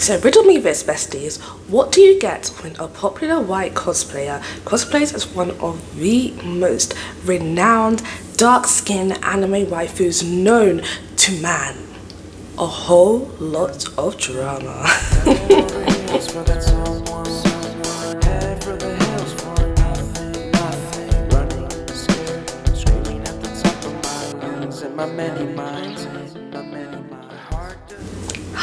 So riddle me this, besties. What do you get when a popular white cosplayer cosplays as one of the most renowned dark-skinned anime waifus known to man? A whole lot of drama.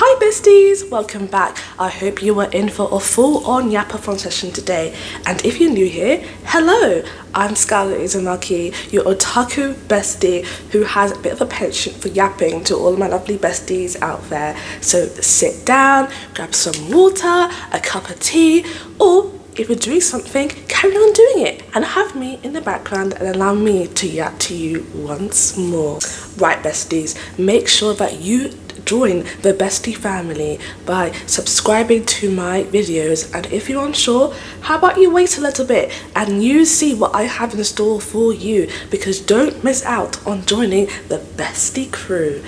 Hi besties, welcome back. I hope you were in for a full-on yapathon session today, and if you're new here, hello, I'm Scarlett Izumaki, your otaku bestie who has a bit of a penchant for yapping to all my lovely besties out there. So sit down, grab some water, a cup of tea, or if you're doing something, carry on doing it and have me in the background and allow me to yap to you once more. Right besties, make sure that you join the bestie family by subscribing to my videos, and if you're unsure, how about you wait a little bit and you see what I have in store for you, because don't miss out on joining the bestie crew.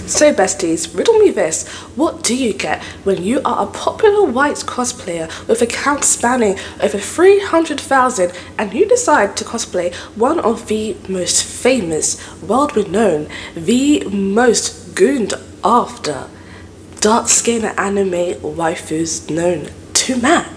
So besties, riddle me this. What do you get when you are a popular white cosplayer with accounts spanning over 300,000 and you decide to cosplay one of the most famous, world-renowned, the most gooned after dark-skinned anime waifus known to man?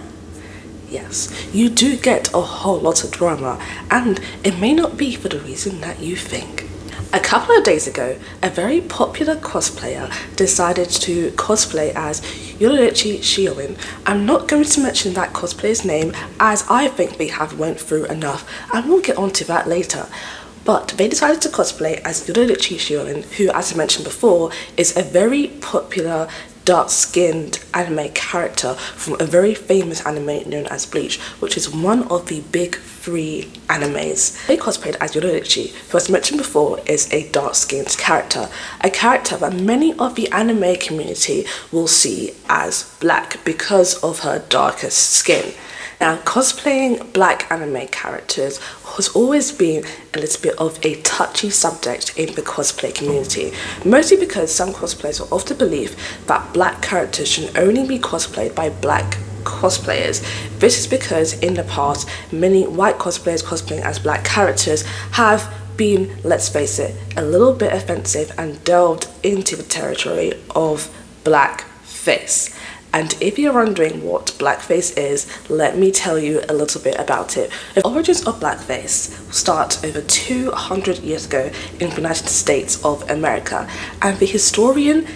Yes, you do get a whole lot of drama, and it may not be for the reason that you think. A couple of days ago, a very popular cosplayer decided to cosplay as Yoruichi Shioin. I'm not going to mention that cosplayer's name as I think they have went through enough, and we'll get onto that later. But they decided to cosplay as Yoruichi Shioin, who, as I mentioned before, is a very popular dark-skinned anime character from a very famous anime known as Bleach, which is one of the big three animes. They cosplayed as Yoruichi, who, as mentioned before, is a dark-skinned character, a character that many of the anime community will see as black because of her darker skin. Now, cosplaying black anime characters has always been a little bit of a touchy subject in the cosplay community, mostly because some cosplayers will often believe that black characters should only be cosplayed by black cosplayers. This is because in the past, many white cosplayers cosplaying as black characters have been, let's face it, a little bit offensive and delved into the territory of blackface. And if you're wondering what blackface is, let me tell you a little bit about it. The origins of blackface start over 200 years ago in the United States of America, and the historian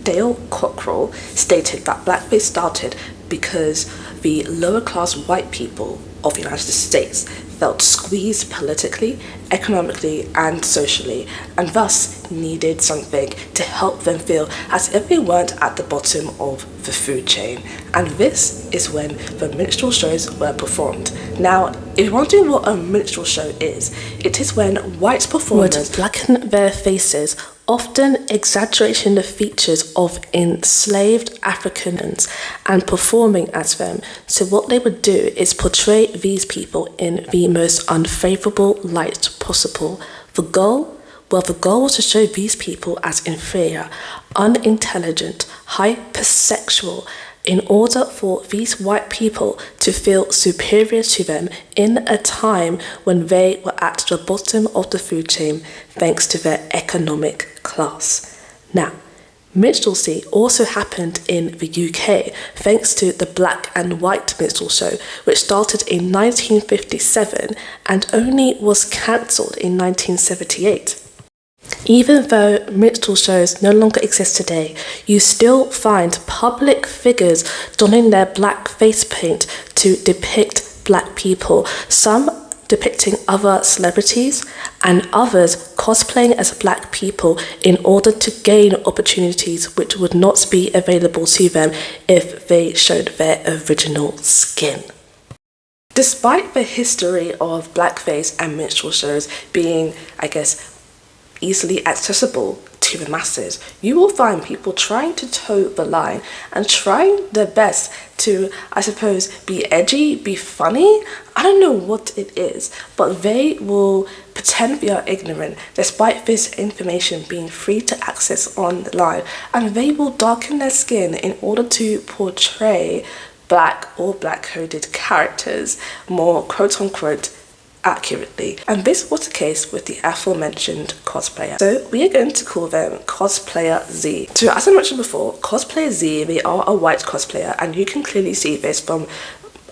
Dale Cockrell stated that blackface started because the lower class white people of the United States felt squeezed politically, economically and socially, and thus needed something to help them feel as if they weren't at the bottom of the food chain. And this is when the minstrel shows were performed. Now, if you're wondering what a minstrel show is, it is when white performers would blacken their faces, often exaggerating the features of enslaved Africans and performing as them. So what they would do is portray these people in the most unfavorable light possible. The goal was to show these people as inferior, unintelligent, hypersexual, in order for these white people to feel superior to them in a time when they were at the bottom of the food chain thanks to their economic class. Now, minstrelsy also happened in the UK thanks to the Black and White Minstrel Show, which started in 1957 and only was cancelled in 1978. Even though minstrel shows no longer exist today, you still find public figures donning their black face paint to depict black people, some depicting other celebrities and others cosplaying as black people in order to gain opportunities which would not be available to them if they showed their original skin. Despite the history of blackface and minstrel shows being, I guess, easily accessible to the masses, you will find people trying to toe the line and trying their best to, I suppose, be edgy, be funny. I don't know what it is, but they will pretend we are ignorant despite this information being free to access online, and they will darken their skin in order to portray black or black coded characters more quote unquote accurately. And this was the case with the aforementioned cosplayer. So we are going to call them Cosplayer Z. So as I mentioned before, Cosplayer Z, they are a white cosplayer, and you can clearly see this from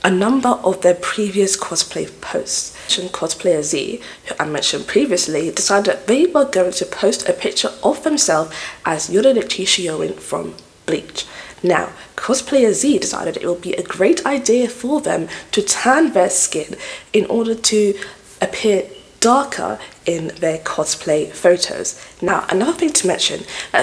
a number of their previous cosplay posts. Cosplayer Z, who I mentioned previously, decided that they were going to post a picture of themselves as Yorodichi Shioin from Bleach. Now, Cosplayer Z decided it would be a great idea for them to tan their skin in order to appear darker in their cosplay photos. Now, another thing to mention,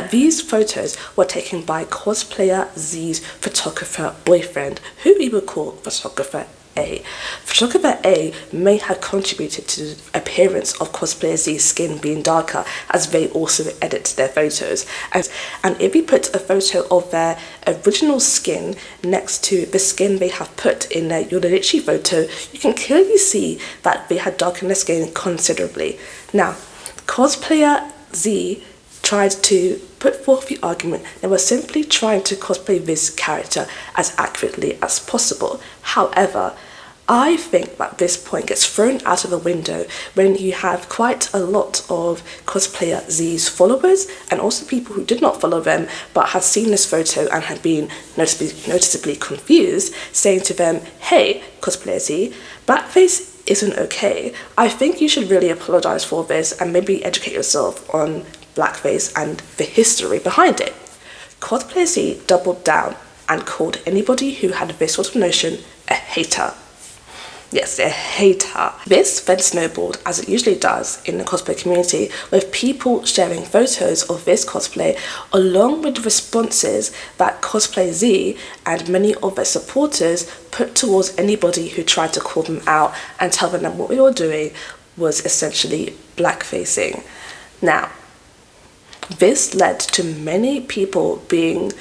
these photos were taken by Cosplayer Z's photographer boyfriend, who we would call Photographer A. Photographer A may have contributed to the appearance of Cosplayer Z's skin being darker, as they also edit their photos. And if you put a photo of their original skin next to the skin they have put in their Yorodichi photo, you can clearly see that they had darkened their skin considerably. Now, Cosplayer Z tried to put forth the argument they were simply trying to cosplay this character as accurately as possible. However, I think that this point gets thrown out of the window when you have quite a lot of Cosplayer Z's followers, and also people who did not follow them but had seen this photo and had been noticeably confused, saying to them, "Hey, Cosplayer Z, blackface isn't okay. I think you should really apologize for this and maybe educate yourself on blackface and the history behind it." Cosplayer Z doubled down and called anybody who had this sort of notion a hater. Yes, a hater. This then snowballed, as it usually does in the cosplay community, with people sharing photos of this cosplay along with responses that Cosplay Z and many of their supporters put towards anybody who tried to call them out and tell them that what we were doing was essentially blackfacing. Now, this led to many people being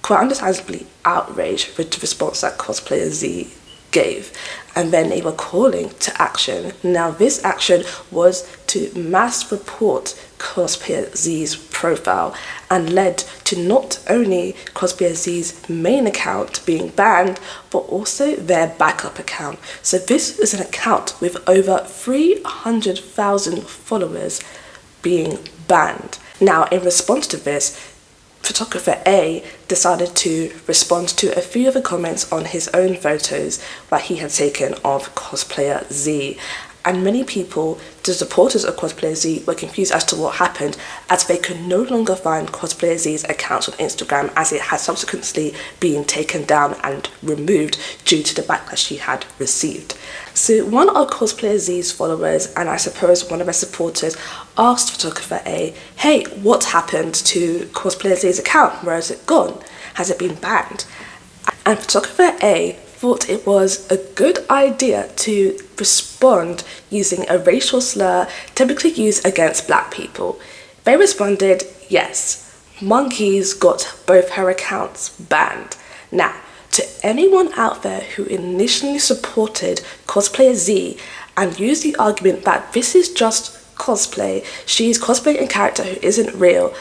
quite understandably outraged with the response that Cosplayer Z gave, and then they were calling to action. Now, this action was to mass report Cosplayer Z's profile and led to not only Cosplayer Z's main account being banned, but also their backup account. So this is an account with over 300,000 followers being banned. Now, in response to this, Photographer A decided to respond to a few of the comments on his own photos that he had taken of Cosplayer Z. And many people, the supporters of Cosplayer Z, were confused as to what happened, as they could no longer find Cosplayer Z's account on Instagram, as it had subsequently been taken down and removed due to the backlash he had received. So one of Cosplayer Z's followers, and I suppose one of their supporters, asked Photographer A, "Hey, what happened to Cosplayer Z's account? Where has it gone? Has it been banned?" And Photographer A thought it was a good idea to respond using a racial slur typically used against black people. They responded, "Yes, monkeys got both her accounts banned." Now, to anyone out there who initially supported Cosplayer Z and used the argument that this is just cosplay, she's cosplaying a character who isn't real,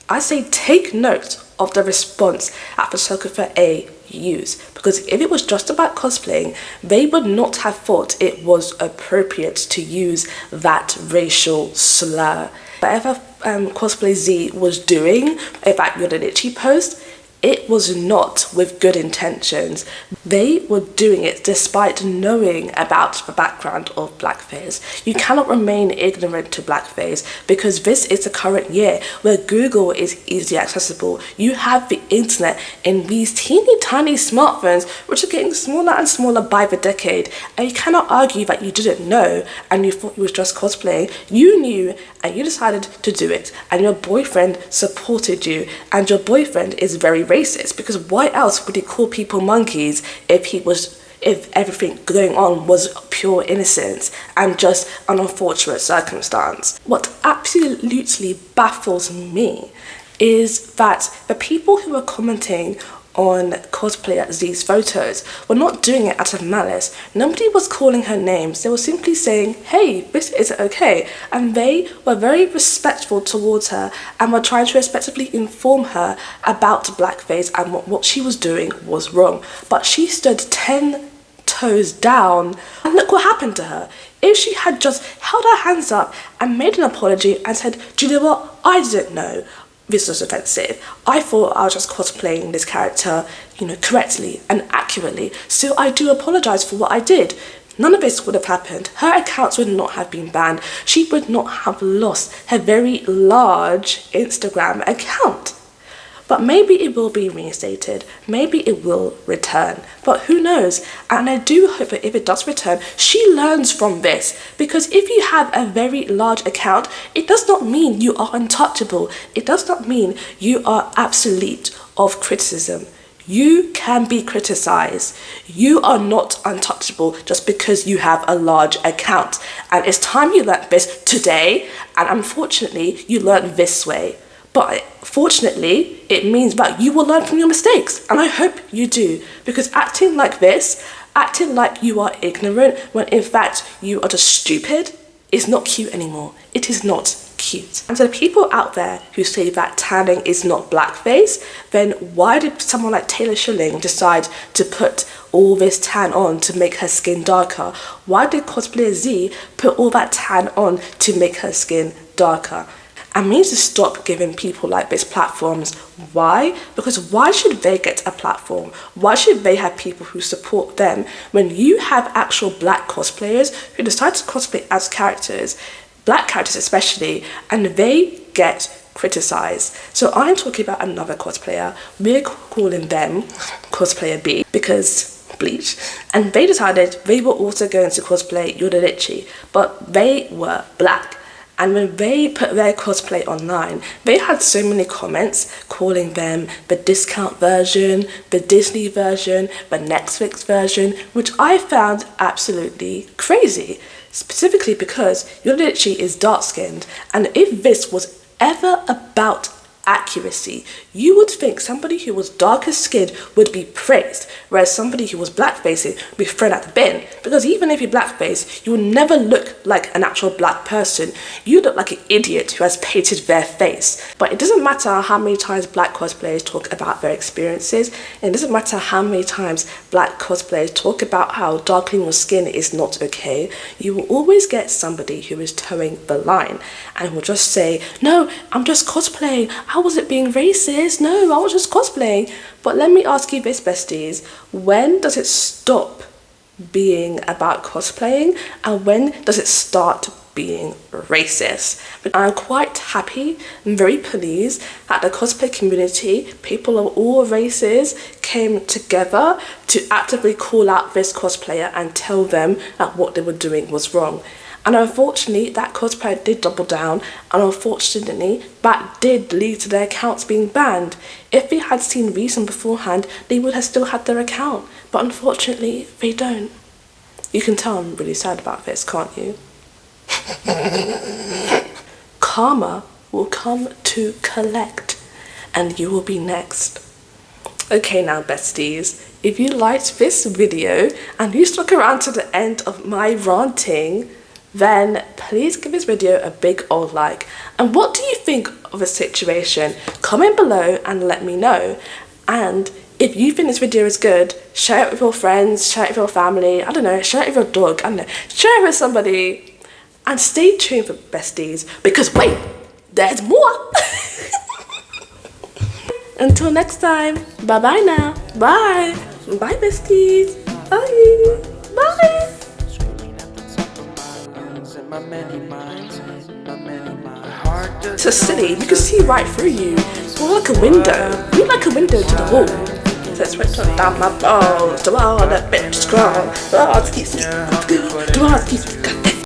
I say take note of the response that Photographer A used, because if it was just about cosplaying, they would not have thought it was appropriate to use that racial slur. Whatever Cosplay Z was doing about Yorodichi post, it was not with good intentions. They were doing it despite knowing about the background of blackface. You cannot remain ignorant to blackface, because this is the current year where Google is easily accessible. You have the internet in these teeny tiny smartphones, which are getting smaller and smaller by the decade, and you cannot argue that you didn't know and you thought you was just cosplaying. You knew and you decided to do it, and your boyfriend supported you, and your boyfriend is very racist, because why else would he call people monkeys if everything going on was pure innocence and just an unfortunate circumstance? What absolutely baffles me is that the people who are commenting on Cosplayer Z's photos were not doing it out of malice. Nobody was calling her names. They were simply saying, hey, this isn't okay. And they were very respectful towards her and were trying to respectfully inform her about blackface and what she was doing was wrong. But she stood 10 toes down, and look what happened to her. If she had just held her hands up and made an apology and said, do you know what, I didn't know this was offensive. I thought I was just cosplaying this character, correctly and accurately. So I do apologise for what I did. None of this would have happened. Her accounts would not have been banned. She would not have lost her very large Instagram account. But maybe it will be reinstated. Maybe it will return. But who knows? And I do hope that if it does return, she learns from this. Because if you have a very large account, it does not mean you are untouchable. It does not mean you are absolute of criticism. You can be criticized. You are not untouchable just because you have a large account. And it's time you learned this today. And unfortunately, you learned this way. But fortunately, it means that you will learn from your mistakes. And I hope you do. Because acting like this, acting like you are ignorant when in fact you are just stupid, is not cute anymore. It is not cute. And so the people out there who say that tanning is not blackface, then why did someone like Taylor Schilling decide to put all this tan on to make her skin darker? Why did Cosplayer Z put all that tan on to make her skin darker? And we need to stop giving people like this platforms. Why? Because why should they get a platform? Why should they have people who support them when you have actual black cosplayers who decide to cosplay as characters, black characters especially, and they get criticized? So I'm talking about another cosplayer. We're calling them Cosplayer B because bleach. And they decided they were also going to cosplay Yodelichi, but they were black. And when they put their cosplay online, they had so many comments calling them the discount version, the Disney version, the Netflix version, which I found absolutely crazy. Specifically because Yodelichi is dark-skinned, and if this was ever about accuracy, you would think somebody who was darker skinned would be praised, whereas somebody who was blackfacing would be thrown at the bin. Because even if you blackface, you will never look like an actual black person. You look like an idiot who has painted their face. But it doesn't matter how many times black cosplayers talk about their experiences. It doesn't matter how many times black cosplayers talk about how darkening your skin is not okay. You will always get somebody who is towing the line and will just say, no, I'm just cosplaying. I wasn't being racist. No, I was just cosplaying. But let me ask you this, besties. When does it stop being about cosplaying? And when does it start being racist? But I'm quite happy and very pleased that the cosplay community, people of all races, came together to actively call out this cosplayer and tell them that what they were doing was wrong. And unfortunately, that cosplayer did double down, and unfortunately, that did lead to their accounts being banned. If they had seen reason beforehand, they would have still had their account, but unfortunately, they don't. You can tell I'm really sad about this, can't you? Karma will come to collect, and you will be next. Okay now, besties, if you liked this video, and you stuck around to the end of my ranting, then please give this video a big old like. And what do you think of the situation? Comment below and let me know. And if you think this video is good, share it with your friends, share it with your family, I don't know, share it with your dog, I don't know, share it with somebody. And stay tuned for besties, because wait, there's more. Until next time, bye bye now. Bye. Bye besties. Bye. Bye. So silly, you can see right through you. You're like a window. You're like a window to the wall. So it's right down my balls. To all the bitches crawl. To all the